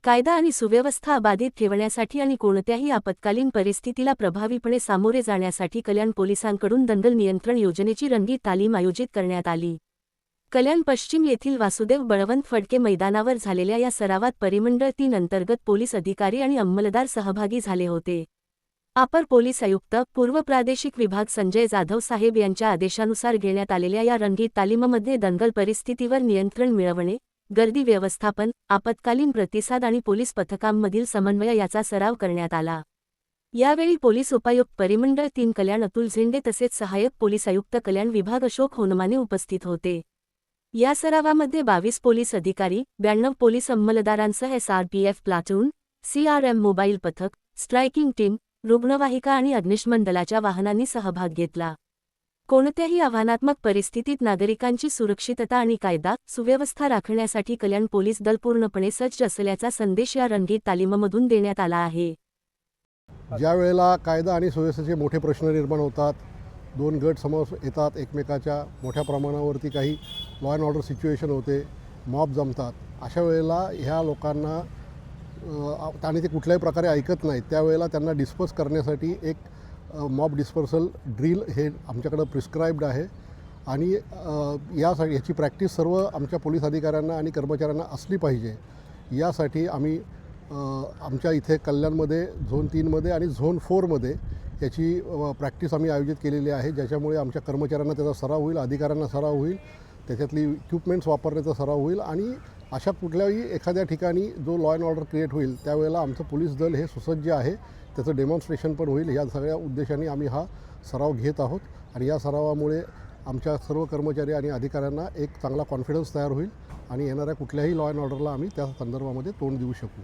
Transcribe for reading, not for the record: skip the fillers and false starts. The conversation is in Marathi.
कायदा आणि सुव्यवस्था अबाधित ठेवण्यासाठी आणि कोणत्याही आपत्कालीन परिस्थितीला प्रभावीपणे सामोरे जाण्यासाठी कल्याण पोलिसांकडून दंगल नियंत्रण योजनेची रंगीत तालीम आयोजित करण्यात आली। कल्याण पश्चिम येथील वासुदेव बळवंत फडके मैदानावर झालेल्या या सरावात परिमंडळ 3 अंतर्गत पोलीस अधिकारी आणि अंमलदार सहभागी झाले होते। अपर पोलीस आयुक्त पूर्व प्रादेशिक विभाग संजय जाधव साहेब यांच्या आदेशानुसार घेण्यात आलेल्या या रंगीत तालीममध्ये दंगल परिस्थितीवर नियंत्रण मिळवणे, गर्दी व्यवस्थापन, आपत्कालीन प्रतिसाद आणि पोलीस पथकांमधील समन्वय याचा सराव करण्यात आला। यावेळी पोलीस उपायुक्त परिमंडळ 3 कल्याण अतुल झेंडे तसेच सहाय्यक पोलीस आयुक्त कल्याण विभाग अशोक होनमाने उपस्थित होते। या सरावामध्ये 22 पोलीस अधिकारी, 92 पोलीस अंमलदारांसह SRPF प्लाटून, CRM मोबाईल पथक, स्ट्रायकिंग टीम, रुग्णवाहिका आणि अग्निशमन दलाच्या वाहनांनी सहभाग घेतला। कोणत्याही आव्हानात्मक परिस्थितीत नागरिकांची सुरक्षितता आणि कायदा सुव्यवस्था राखण्यासाठी कल्याण पोलीस दल पूर्णपणे सज्ज असल्याचा संदेश या रंगीत तालीममधून देण्यात आला आहे। ज्या वेळेला कायदा आणि सुव्यवस्थेचे मोठे प्रश्न निर्माण होतात, दोन गट समोर येतात, एकमेकाच्या मोठ्या प्रमाणावरती काही लॉ अँड ऑर्डर सिच्युएशन होते, मॉब जमतात, अशा वेळेला ह्या लोकांना आणि ते कुठल्याही प्रकारे ऐकत नाहीत, त्यावेळेला त्यांना डिस्पर्स करण्यासाठी एक मॉब डिस्पर्सल ड्रिल हे आमच्याकडं प्रिस्क्राईब्ड आहे आणि याची प्रॅक्टिस सर्व आमच्या पोलीस अधिकाऱ्यांना आणि कर्मचाऱ्यांना असली पाहिजे। यासाठी आम्ही आमच्या इथे कल्याणमध्ये झोन 3मध्ये आणि झोन 4मध्ये याची प्रॅक्टिस आम्ही आयोजित केलेली आहे, ज्याच्यामुळे आमच्या कर्मचाऱ्यांना त्याचा सराव होईल, अधिकाऱ्यांना सराव होईल, त्याच्यातली इक्विपमेंट्स वापरण्याचा सराव होईल आणि अशा कुठल्याही एखाद्या ठिकाणी जो लॉ अँड ऑर्डर क्रिएट होईल त्यावेळेला आमचं पोलीस दल हे सुसज्ज आहे, त्याचं डेमॉन्स्ट्रेशन पण होईल। या सगळ्या उद्देशाने आम्ही हा सराव घेत आहोत आणि या सरावामुळे आमच्या सर्व कर्मचारी आणि अधिकाऱ्यांना एक चांगला कॉन्फिडन्स तयार होईल आणि येणाऱ्या कुठल्याही लॉ अँड ऑर्डरला आम्ही त्या संदर्भामध्ये तोंड देऊ शकू।